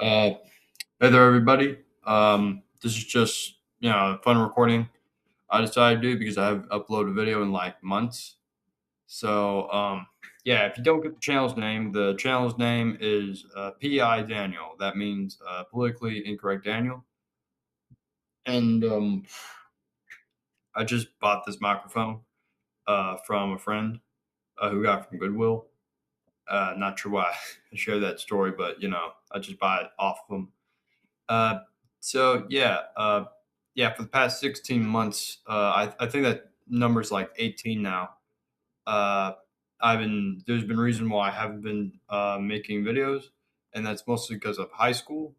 Uh, hey there, everybody. This is just a fun recording I decided to do because I haven't uploaded a video in like months. So yeah, if you don't get the channel's name is PI Daniel. That means politically incorrect Daniel. And I just bought this microphone from a friend who got it from Goodwill. Not sure why I share that story, but I just buy it off of them. Uh, so yeah, for the past 16 months, I think that number's like 18 now. Uh, there's been reason why I haven't been making videos, and that's mostly because of high school.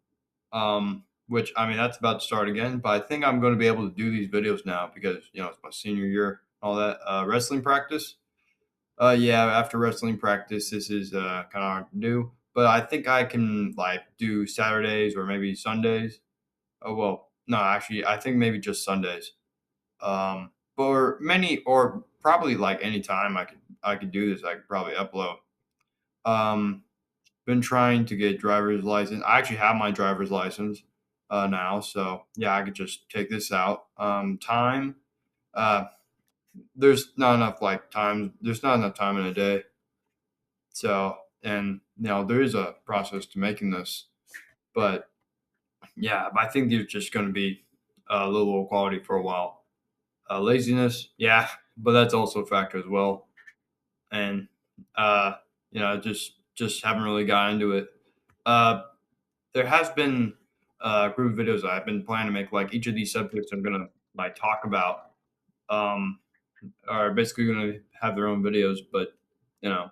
Which I mean that's about to start again, but I think I'm going to be able to do these videos now because it's my senior year, all that wrestling practice. Yeah, after wrestling practice, this is kind of hard to do, but I think I can like do Saturdays or maybe Sundays. Oh well, no, actually, I think maybe just Sundays. Or many, or probably like any time I could do this. I could probably upload. Um, been trying to get driver's license. I actually have my driver's license now, so yeah, I could just take this out. Time. Uh, there's not enough like time. There's not enough time in a day. So, and there is a process to making this, but yeah, I think there's just going to be a little low quality for a while. Laziness, yeah, but that's also a factor as well. And uh, just haven't really got into it. Uh, there has been group videos that I've been planning to make. Like each of these subjects, I'm gonna like talk about. Um, are basically gonna have their own videos, but you know,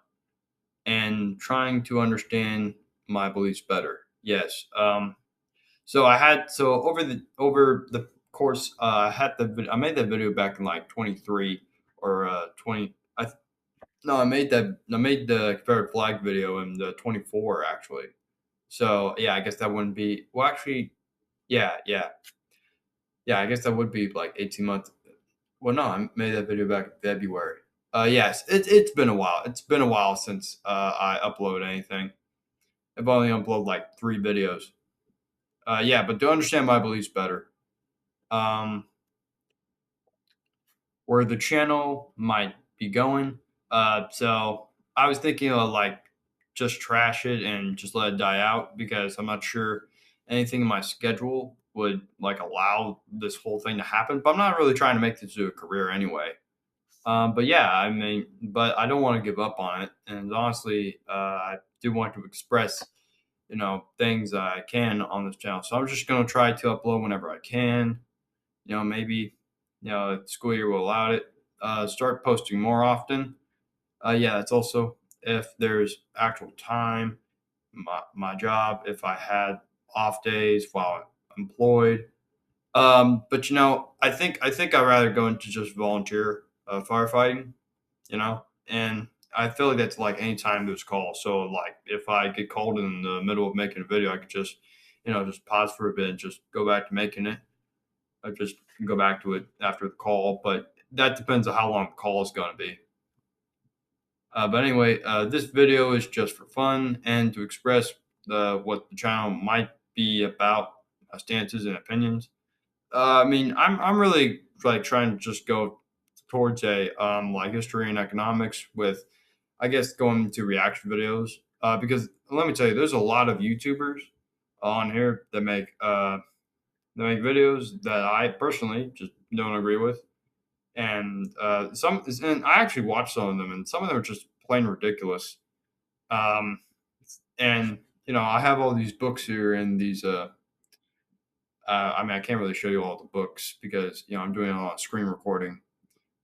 and trying to understand my beliefs better. Yes. So over the course, I made that video back in like 23 or 20. No, I made the Confederate flag video in the 24 actually. So yeah, I guess that wouldn't be well. Actually, yeah. I guess that would be like 18 months. Well, no, I made that video back in February. Yes, it's been a while. It's been a while since I uploaded anything. I've only uploaded like 3 videos. Yeah, but to understand my beliefs better, um, where the channel might be going. So I was thinking of like just trash it and just let it die out because I'm not sure anything in my schedule would like allow this whole thing to happen. But I'm not really trying to make this do a career anyway. But yeah, I mean, but I don't want to give up on it. And honestly, I do want to express, things I can on this channel. So I'm just going to try to upload whenever I can. Maybe, the school year will allow it. Start posting more often. Yeah, that's also if there's actual time, my job, if I had off days while employed. But I think I'd rather go into just volunteer firefighting, and I feel like that's like any time there's call. So like if I get called in the middle of making a video, I could just, just pause for a bit and just go back to making it. I just go back to it after the call, but that depends on how long the call is going to be. But anyway, this video is just for fun and to express what the channel might be about, stances and opinions. I mean, I'm really like trying to just go towards a like history and economics with, I guess, going to reaction videos. Because let me tell you, there's a lot of YouTubers on here that make videos that I personally just don't agree with, and and I actually watched some of them, and some of them are just plain ridiculous. Um, and I have all these books here and these I mean, I can't really show you all the books because I'm doing a lot of screen recording.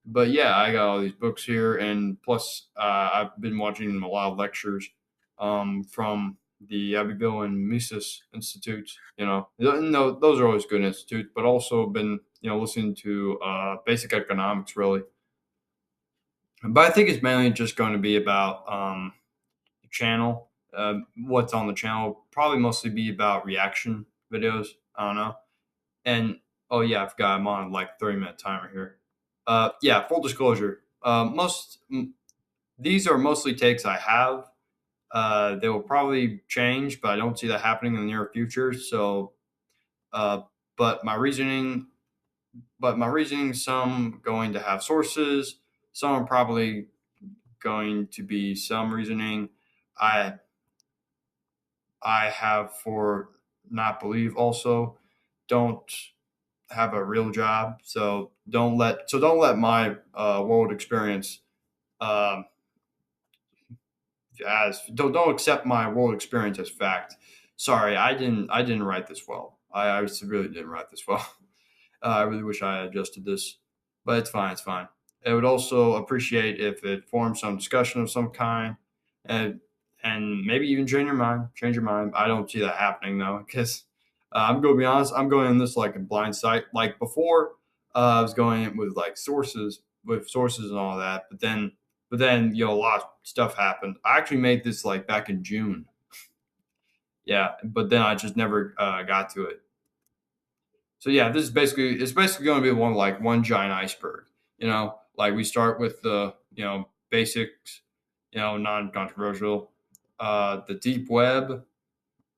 But yeah, I got all these books here, and plus, I've been watching a lot of lectures from the Abbeville and Mises Institutes. No, those are always good institutes, but also been listening to basic economics really. But I think it's mainly just going to be about the channel. What's on the channel probably mostly be about reaction videos. I don't know. And oh yeah, I forgot I'm on like 30-minute timer here. Yeah, full disclosure. These are mostly takes I have. They will probably change, but I don't see that happening in the near future. So, uh, but my reasoning, some going to have sources, some are probably going to be some reasoning. I I have for not believe also don't have a real job, so don't let my world experience um, as don't accept my world experience as fact. Sorry, I didn't write this well. I really didn't write this well. I really wish I had adjusted this, but it's fine. It's fine. I would also appreciate if it forms some discussion of some kind, and maybe even change your mind. Change your mind. I don't see that happening though, because I'm going to be honest. I'm going in this like a blind sight. Like before, I was going in with sources and all that, but then a lot of stuff happened. I actually made this like back in June. Yeah, but then I just never got to it. So yeah, this is basically it's basically going to be one giant iceberg. Like we start with the basics, non-controversial. The deep web,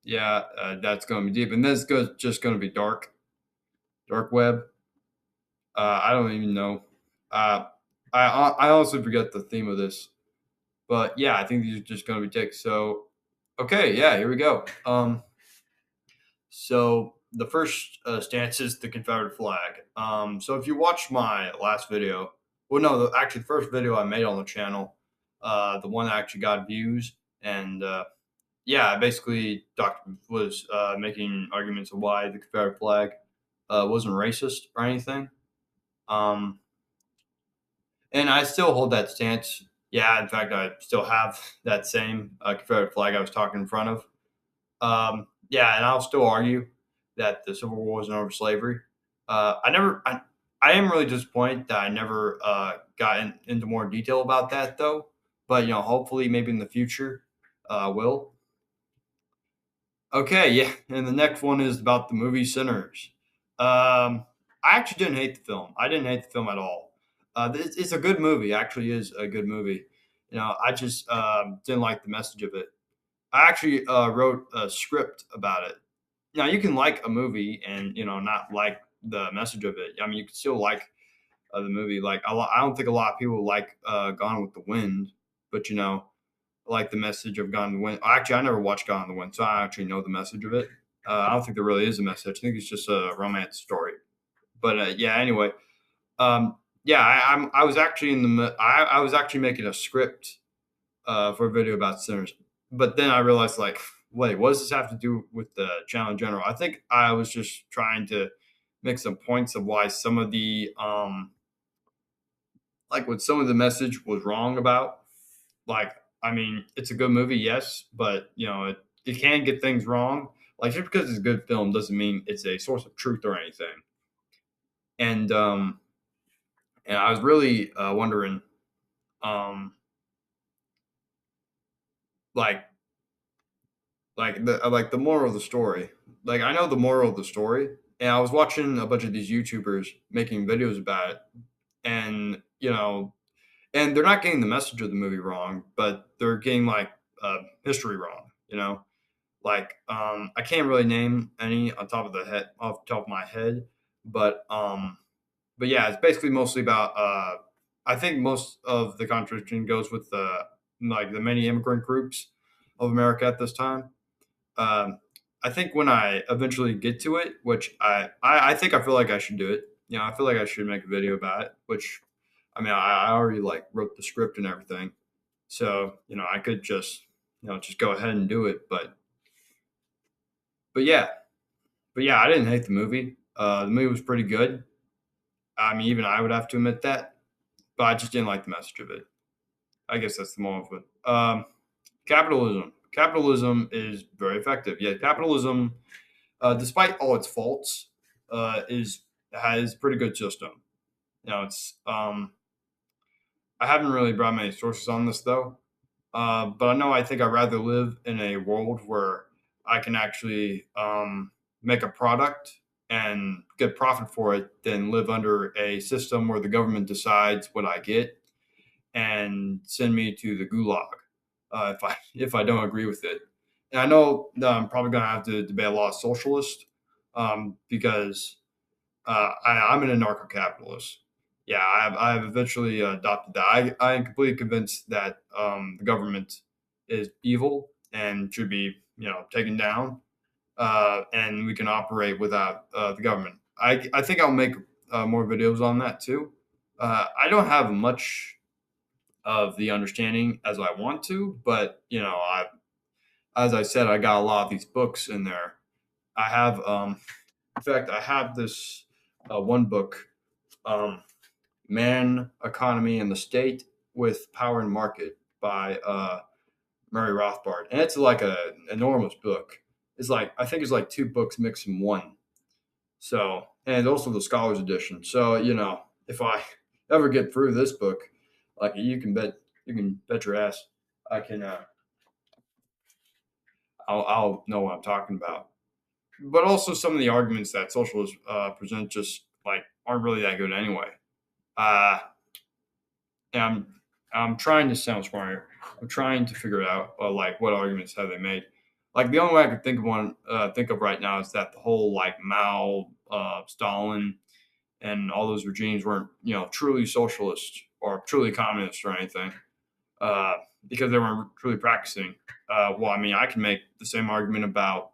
yeah, that's going to be deep, and then just going to be dark web. I don't even know. Uh, I honestly forget the theme of this, but yeah, I think these are just going to be ticks. So okay, yeah, here we go. So the first stance is the Confederate flag. So if you watch my last video, well, no, actually the first video I made on the channel, the one that actually got views, and yeah, I basically was making arguments of why the Confederate flag wasn't racist or anything. Um, and I still hold that stance. Yeah, in fact, I still have that same Confederate flag I was talking in front of. Yeah, and I'll still argue that the Civil War wasn't over slavery. I am really disappointed that I never got into more detail about that, though. But hopefully, maybe in the future, will. Okay, yeah, and the next one is about the movie Sinners. I actually didn't hate the film. I didn't hate the film at all. It's a good movie. Actually, is a good movie. I just didn't like the message of it. I actually wrote a script about it. Now you can like a movie and not like the message of it. I mean, you can still like the movie. Like I don't think a lot of people like Gone with the Wind, but like the message of Gone with the Wind. Actually, I never watched Gone with the Wind, so I actually know the message of it. I don't think there really is a message. I think it's just a romance story. But yeah, anyway, yeah, I was actually I was actually making a script for a video about sinners. But then I realized, like, wait, what does this have to do with the channel in general? I think I was just trying to make some points of why some of the like what some of the message was wrong about. Like, I mean, it's a good movie, yes, but it can get things wrong. Like just because it's a good film doesn't mean it's a source of truth or anything. And I was really wondering, like like the moral of the story. Like I know the moral of the story, and I was watching a bunch of these YouTubers making videos about it, and and they're not getting the message of the movie wrong, but they're getting like history wrong. Like I can't really name any off the top of my head, but yeah, it's basically mostly about. I think most of the contradiction goes with like the many immigrant groups of America at this time. um, I think when I eventually get to it, which I think I feel like I should do it. I feel like I should make a video about it. Which, I mean, I already like wrote the script and everything, so I could just just go ahead and do it. But yeah, I didn't hate the movie. The movie was pretty good. I mean, even I would have to admit that. But I just didn't like the message of it. I guess that's the moral of it. Capitalism. Capitalism is very effective. Yeah, capitalism, despite all its faults, is has pretty good system. It's I haven't really brought many sources on this though, but I know I think I'd rather live in a world where I can actually make a product and get profit for it than live under a system where the government decides what I get and send me to the gulag. if I don't agree with it. And I know that I'm probably going to have to debate a lot of socialists because I'm an anarcho-capitalist. Yeah, I have eventually adopted that. I am completely convinced that the government is evil and should be taken down, and we can operate without the government. I think I'll make more videos on that too. I don't have much of the understanding as I want to, but as I said, I got a lot of these books in there. I have, in fact, I have this one book, um, "Man, Economy, and the State with Power and Market" by Murray Rothbard, and it's like a enormous book. It's like I think it's like two books mixed in one. So, and also the Scholars Edition. So, if I ever get through this book, like you can bet your ass, I can, I'll know what I'm talking about. But also, some of the arguments that socialists present just like aren't really that good anyway. Uh, and I'm trying to sound smarter. I'm trying to figure out like what arguments have they made. Like the only way I could think of right now is that the whole like Mao, Stalin, and all those regimes weren't truly socialist or truly communist or anything uh, because they weren't truly practicing. Well, I mean, I can make the same argument about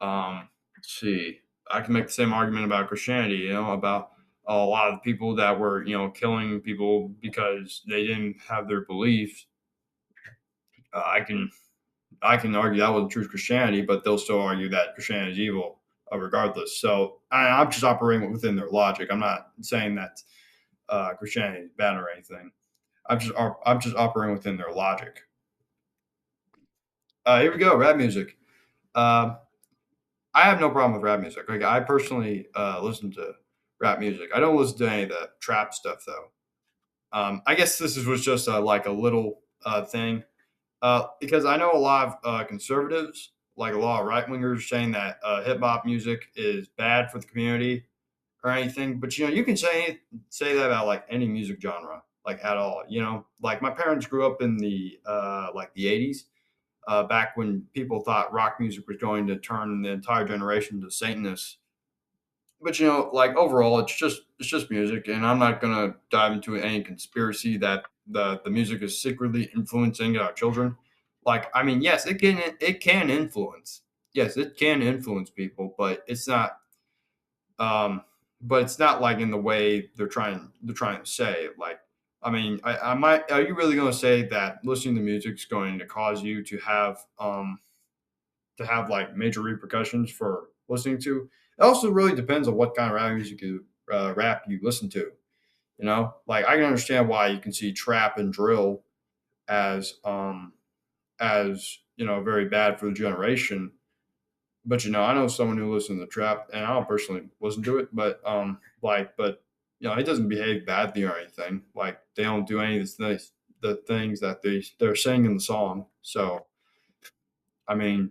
let's see, I can make the same argument about Christianity. About a lot of the people that were killing people because they didn't have their beliefs. Uh, I can I can argue that wasn't true Christianity, but they'll still argue that Christianity is evil, regardless. So I'm just operating within their logic. I'm not saying that Christianity is bad or anything. I'm just operating within their logic. Here we go, rap music. Um, I have no problem with rap music. Like I personally listen to rap music. I don't listen to any of the trap stuff though. I guess was just like a little thing because I know a lot of conservatives, like a lot of right wingers, saying that hip hop music is bad for the community or anything. But you can say that about like any music genre, like at all. Like my parents grew up in the like the '80s, back when people thought rock music was going to turn the entire generation to Satanists. But like overall, it's just music, and I'm not gonna dive into any conspiracy that the music is secretly influencing our children. Like, I mean, yes, it can influence. Yes, it can influence people, um, but it's not like in the way they're trying to say. Like, I mean, I might. Are you really gonna say that listening to music is going to cause you to have like major repercussions for listening to. It also really depends on what kind of rap you listen to. Like I can understand why you can see trap and drill as very bad for the generation. But I know someone who listens to trap, and I don't personally listen to it, but but it doesn't behave badly or anything. Like they don't do any of the things that they're saying in the song. So I mean,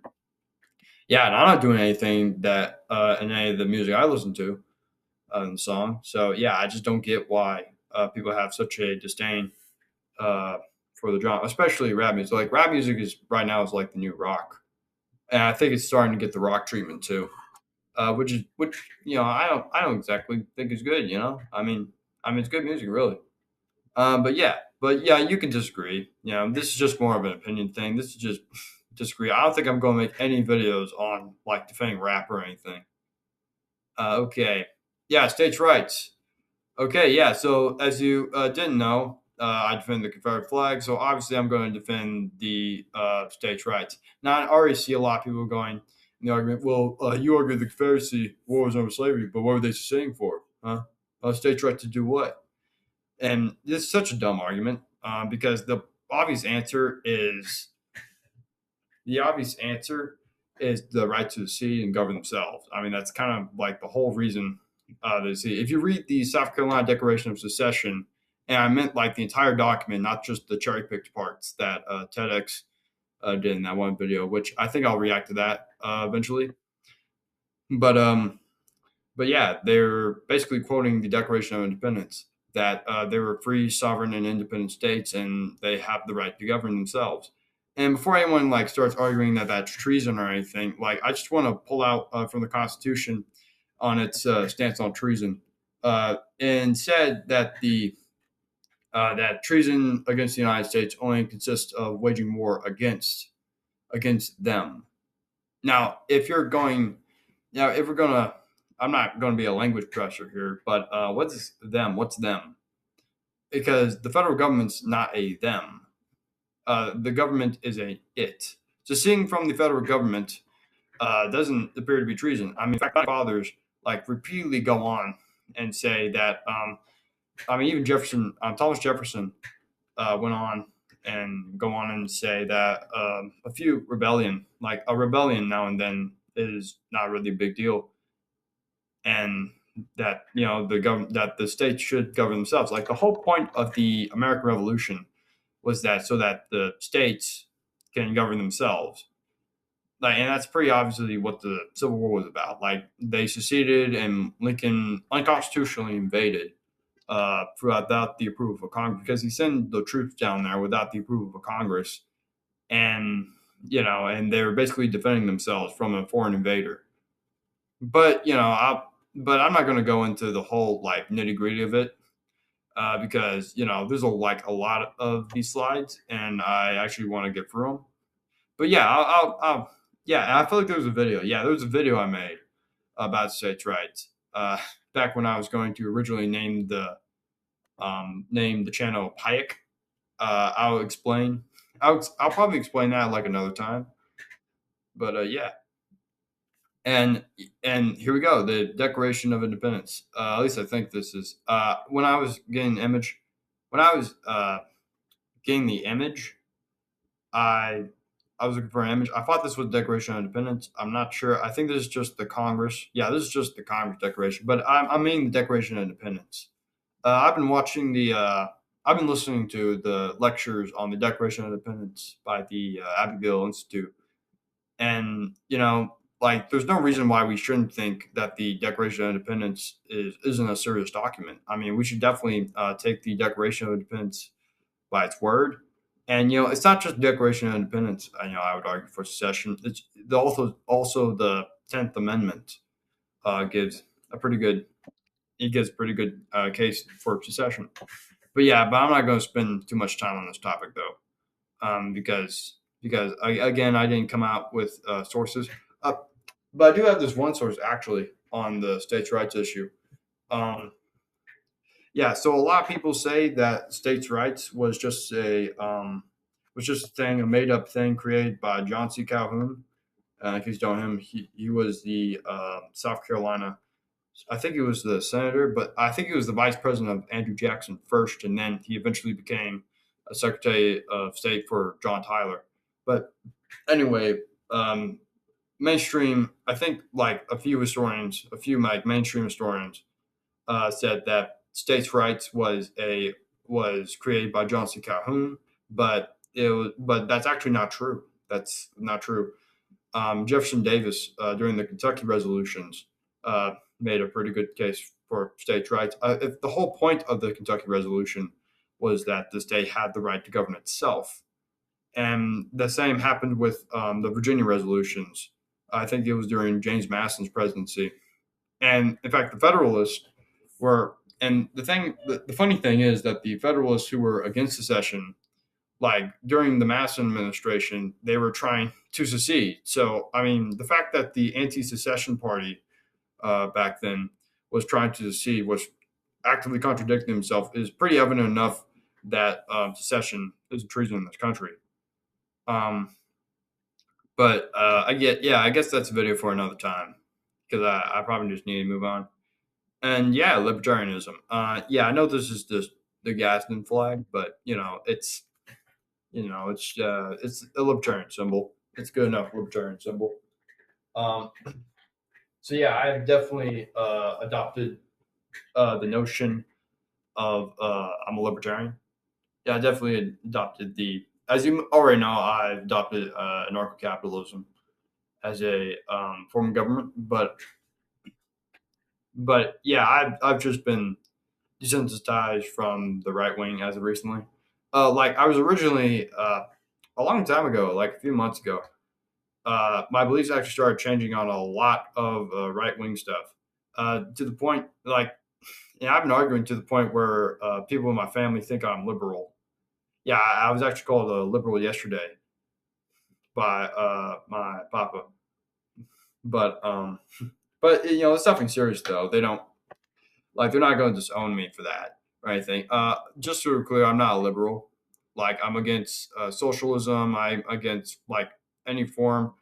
yeah, and I'm not doing anything that in any of the music I listen to in the song. So yeah, I just don't get why people have such a disdain uh, for the genre, especially rap music. Like rap music is right now is like the new rock, and I think it's starting to get the rock treatment too, which I don't exactly think is good. I mean it's good music really. But yeah, you can disagree. This is just more of an opinion thing. This is just disagree. I don't think I'm going to make any videos on like defending rap or anything. Okay, yeah, states' rights. Okay, yeah. So as you didn't know, I defend the Confederate flag. So obviously, I'm going to defend the states' rights. Now, I already see a lot of people going in the argument. Well, you argue the Confederacy war was over slavery, but what were they saying for? Huh? States' right to do what? And this is such a dumb argument because obvious answer is the obvious answer is the right to secede and govern themselves. I mean, that's kind of like the whole reason to see. If you read the South Carolina Declaration of Secession, and I meant like the entire document, not just the cherry picked parts that TEDx did in that one video, which I think I'll react to that eventually. But um, but yeah, they're basically quoting the Declaration of Independence. that they were free, sovereign, and independent states, and they have the right to govern themselves. And before anyone like starts arguing that that's treason or anything, like I just want to pull out from the Constitution on its stance on treason, and said that the that treason against the United States only consists of waging war against them. Now, if you're going, now if we're gonna, I'm not going to be a language professor here, but what's them? What's them? Because the federal government's not a them. The government is a it. So seeing from the federal government doesn't appear to be treason. I mean, in fact, my fathers like repeatedly go on and say that. I mean, even Jefferson, Thomas Jefferson, went on and go on and say that a few rebellion, like a rebellion now and then, is not really a big deal, and that the government, that the states should govern themselves. Like the whole point of the American Revolution was that so that the states can govern themselves. Like, and that's pretty obviously what the Civil War was about. Like they seceded and Lincoln unconstitutionally invaded without the approval of Congress because he sent the troops down there without the approval of Congress, and and they were basically defending themselves from a foreign invader. But I'm not going to go into the whole like nitty gritty of it because there's a lot of these slides, and I actually want to get through them. But yeah, yeah, I feel like there was a video. Yeah, there was a video I made about states' rights back when I was going to originally name the channel Payek. I'll explain. I'll probably explain that like another time. But yeah, and here we go. The Declaration of Independence. At least I think this is when I was getting the image. When I was getting the image, I was looking for an image. I thought this was the Declaration of Independence. I'm not sure. I think this is just the Congress. Yeah, this is just the Congress Declaration. But I'm meaning the Declaration of Independence. I've been watching I've been listening to the lectures on the Declaration of Independence by the Abigail Institute, and like, there's no reason why we shouldn't think that the Declaration of Independence isn't a serious document. I mean, we should definitely take the Declaration of Independence by its word. And it's not just Declaration of Independence. I would argue for secession. It's also the 10th Amendment gives a pretty good case for secession. But yeah, I'm not going to spend too much time on this topic though, because again, I didn't come out with sources. But I do have this one source actually on the states' rights issue. Um, yeah, so a lot of people say that states' rights was just a thing, a made up thing created by John C. Calhoun. If you don't know him, he was the South Carolina. I think he was the senator, but I think he was the vice president of Andrew Jackson first, and then he eventually became a Secretary of State for John Tyler. But anyway, mainstream, I think like a few like mainstream historians, said that states' rights was created by John C. Calhoun, but that's actually not true. That's not true. Jefferson Davis during the Kentucky resolutions made a pretty good case for states' rights. If the whole point of the Kentucky resolution was that the state had the right to govern itself, and the same happened with the Virginia resolutions. I think it was during James Madison's presidency, and in fact, the Federalists were. And the funny thing is that the Federalists who were against secession, like during the Madison administration, they were trying to secede. So, I mean, the fact that the anti-secession party back then was trying to secede, was actively contradicting himself, is pretty evident enough that secession is a treason in this country. But I guess that's a video for another time because I probably just need to move on. And yeah, libertarianism. Yeah, I know this is just the Gadsden flag, but it's a libertarian symbol. It's good enough libertarian symbol. Um, so yeah, I've definitely adopted the notion of I'm a libertarian. Yeah, I definitely adopted as you already know, I adopted anarcho-capitalism as a form of government. But yeah, I've just been desensitized from the right wing as of recently. Like I was originally a long time ago, like a few months ago. My beliefs actually started changing on a lot of right wing stuff. To the point, like, I've been arguing to the point where people in my family think I'm liberal. Yeah, I was actually called a liberal yesterday by my papa. But but it's nothing serious though. They don't like they're not going to disown me for that or anything. Just so we're clear, I'm not a liberal. Like I'm against socialism. I'm against like any form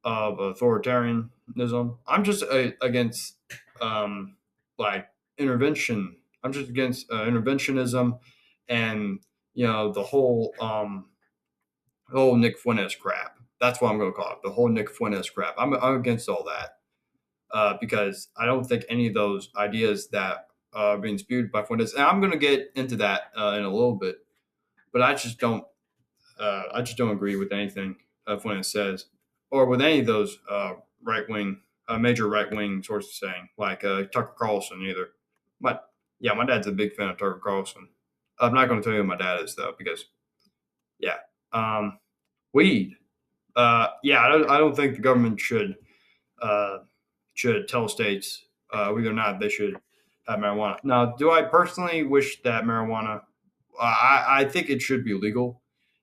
of authoritarianism. I'm just against um, like intervention. I'm just against interventionism and the whole Nick Fuentes crap. That's what I'm going to call it. The whole Nick Fuentes crap. I'm against all that because I don't think any of those ideas that are being spewed by Fuentes. And I'm going to get into that in a little bit, but I just don't. I just don't agree with anything Fuentes says, or with any of those right wing, major right wing sources saying, like Tucker Carlson either. But yeah, my dad's a big fan of Tucker Carlson. I'm not going to tell you who my dad is though, because yeah, um, weed. Yeah, I don't think the government uh, should tell states whether or not they should have marijuana. Now, do I personally wish that marijuana? I think it should be legal,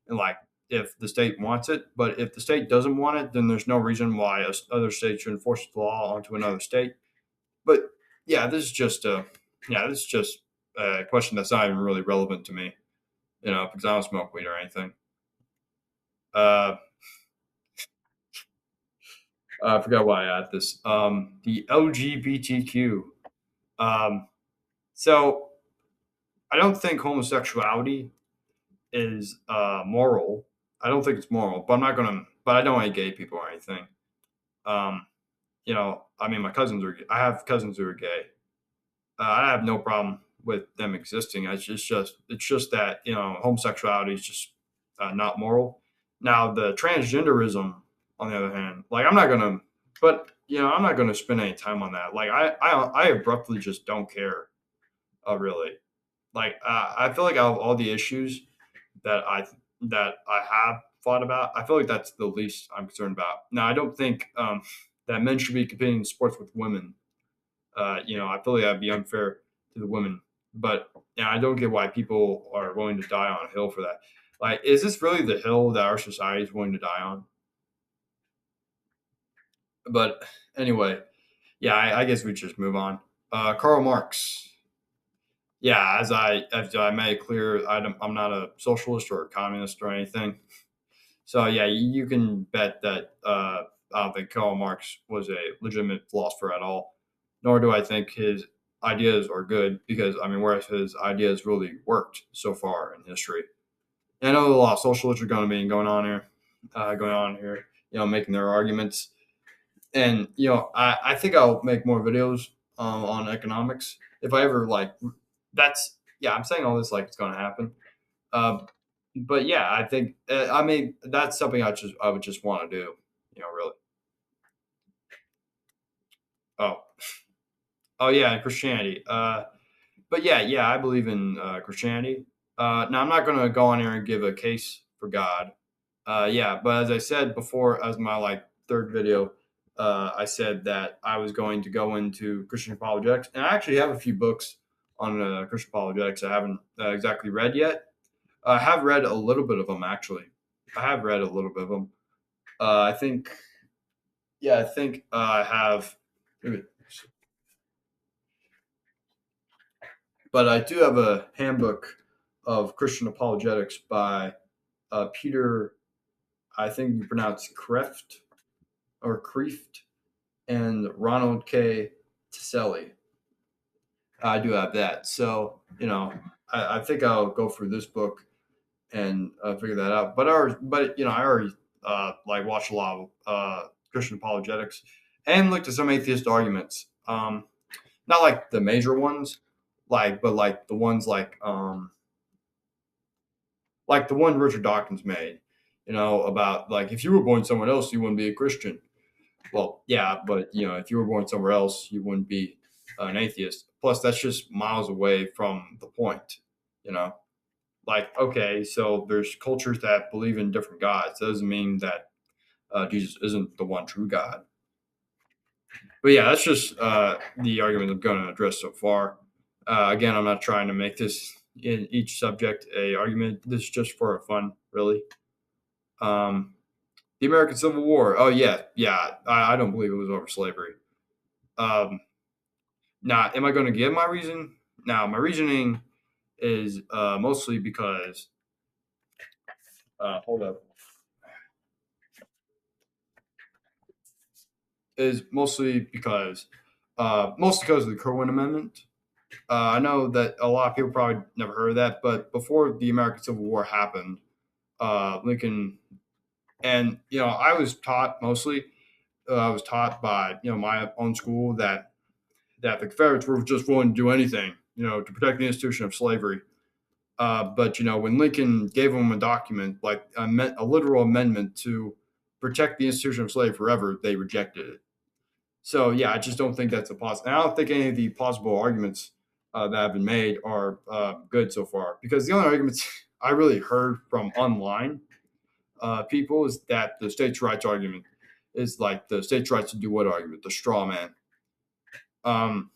and like if the state wants it. But if the state doesn't want it, then there's no reason why other states should enforce the law onto another state. But yeah, this is just a question that's not even really relevant to me, because I don't smoke weed or anything. Uh, I forgot why I had this. The LGBTQ. Um, so I don't think homosexuality is moral. I don't think it's moral, but I'm not gonna. But I don't hate gay people or anything. Um, I mean, I have cousins who are gay. I have no problem with them existing. It's just that homosexuality is just not moral. Now the transgenderism, on the other hand, like I'm not gonna spend any time on that. Like I abruptly just don't care. Really, like I feel like out of all the issues that I have thought about, I feel like that's the least I'm concerned about. Now I don't think that men should be competing in sports with women. I feel like that'd be unfair to the women. But I don't get why people are willing to die on a hill for that. Like, is this really the hill that our society is willing to die on? But anyway, yeah, I guess we just move on. Karl Marx. Yeah, as I made it clear, I'm not a socialist or a communist or anything. So yeah, you can bet that I don't think Karl Marx was a legitimate philosopher at all, nor do I think his ideas are good because I mean, whereas his ideas really worked so far in history. And I know a lot of socialists are going to be going on here, making their arguments, and I think I'll make more videos on economics if I ever like. That's yeah, I'm saying all this like it's going to happen. Um, but yeah, I think I mean that's something I would just want to do. Really. Oh, oh yeah, Christianity. But yeah, I believe in Christianity. Now I'm not going to go on here and give a case for God. Yeah, but as I said before, as my like third video, I said that I was going to go into Christian apologetics, and I actually have a few books on Christian apologetics I haven't exactly read yet. I have read a little bit of them actually. I have read a little bit of them. I think, yeah, I think I have, but I do have a handbook of Christian apologetics by Peter. I think you pronounce Kreft or Kreeft and Ronald K. Tiselli. I do have that, so I think I'll go through this book and figure that out. I already like watched a lot of Christian apologetics and looked at some atheist arguments. Not like the major ones, but like the ones like the one Richard Dawkins made. About like if you were born somewhere else, you wouldn't be a Christian. Well, yeah, but if you were born somewhere else, you wouldn't be an atheist. plus that's just miles away from the point, you know. Like, okay, so there's cultures that believe in different gods. That doesn't mean that Jesus isn't the one true God. But yeah, that's just the argument I'm going to address so far. Again, I'm not trying to make this in each subject a argument. This is just for fun, really. Um, the American Civil War. Oh yeah, yeah. I don't believe it was over slavery. Um, now, am I going to give my reason? Now, my reasoning is mostly because. Hold up. Is mostly because of the Kerwin Amendment. I know that a lot of people probably never heard of that, but before the American Civil War happened, Lincoln and I was taught mostly. I was taught by my own school that the Confederates were just willing to do anything to protect the institution of slavery. But when Lincoln gave them a document like a literal amendment to protect the institution of slavery forever, they rejected it. So yeah, I just don't think that's a possible. I don't think any of the possible arguments that have been made are good so far. Because the only arguments I really heard from online people is that the states' rights argument is like the states' rights to do what argument, the straw man. Um,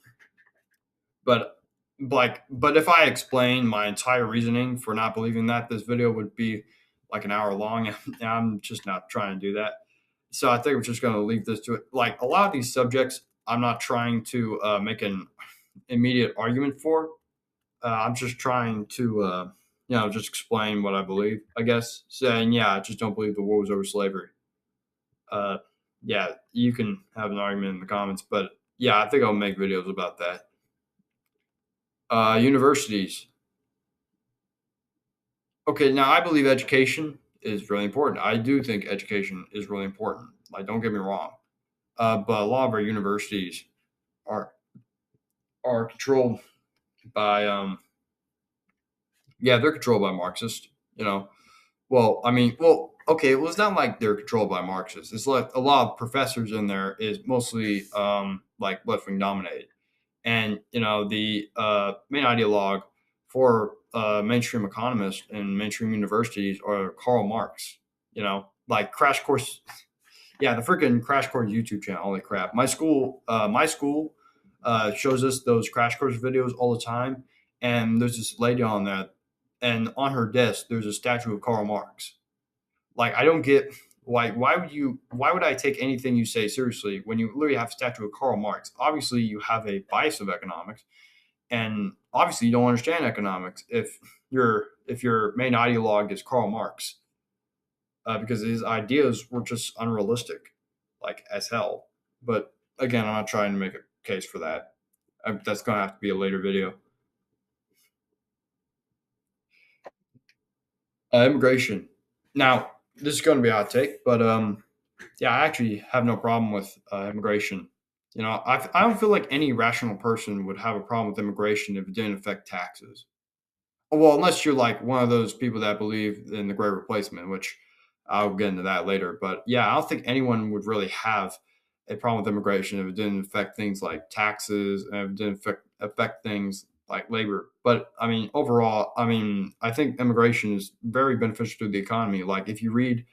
but but if I explain my entire reasoning for not believing that, this video would be like an hour long, and I'm just not trying to do that. So I think we're just going to leave this to it. Like a lot of these subjects, I'm not trying to make an immediate argument for. I'm just trying to, just explain what I believe. I guess saying, yeah, I just don't believe the war was over slavery. Uh, yeah, you can have an argument in the comments, but yeah, I think I'll make videos about that. Universities. Okay, now I believe education is really important. I do think education is really important. Like, don't get me wrong. But a lot of our universities are are controlled by yeah, they're controlled by Marxists. You know, okay, well, it's not like they're controlled by Marxists. It's like a lot of professors in there is mostly like left wing dominated, and the main ideologue for mainstream economists and mainstream universities are Karl Marx. Like Crash Course. Yeah, the freaking Crash Course YouTube channel. Holy crap! My school shows us those Crash Course videos all the time, and there's this lady on there, and on her desk there's a statue of Karl Marx. Like, I don't get why would I take anything you say seriously when you literally have a statue of Karl Marx? Obviously, you have a bias of economics, and obviously you don't understand economics if your main ideologue is Karl Marx, because his ideas were just unrealistic, like as hell. But again, I'm not trying to make a case for that. That's gonna have to be a later video. Immigration. Now, this is going to be a hot take, but yeah, I actually have no problem with immigration. I don't feel like any rational person would have a problem with immigration if it didn't affect taxes. Well, unless you're like one of those people that believe in the Great Replacement, which I'll get into that later. But yeah, I don't think anyone would really have a problem with immigration if it didn't affect things like taxes and if it didn't affect things like labor. But I mean, overall, I think immigration is very beneficial to the economy. Like if you read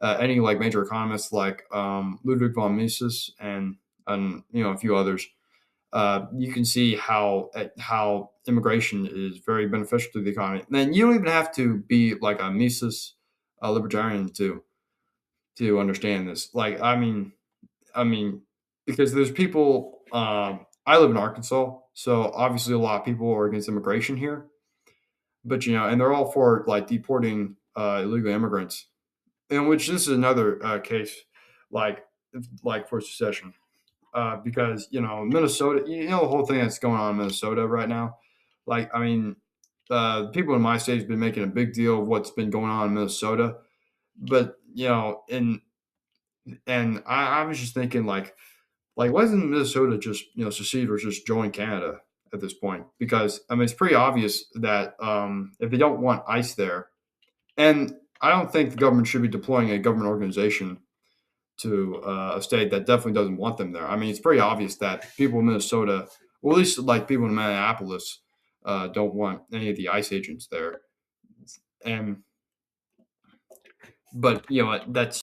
any like major economists like Ludwig von Mises and a few others, you can see how immigration is very beneficial to the economy. And then you don't even have to be like a Mises libertarian to understand this. Like, I mean, because there's people. I live in Arkansas, so obviously a lot of people are against immigration here. But and they're all for like deporting illegal immigrants, in which this is another case, like for secession, because Minnesota, the whole thing that's going on in Minnesota right now. Like, I mean, people in my state have been making a big deal of what's been going on in Minnesota, but and I was just thinking like why doesn't Minnesota just secede or just join Canada at this point? Because I mean it's pretty obvious that if they don't want ICE there, and I don't think the government should be deploying a government organization to a state that definitely doesn't want them there. I mean it's pretty obvious that people in Minnesota Well, at least like people in Minneapolis don't want any of the ICE agents there. And but you know what? That's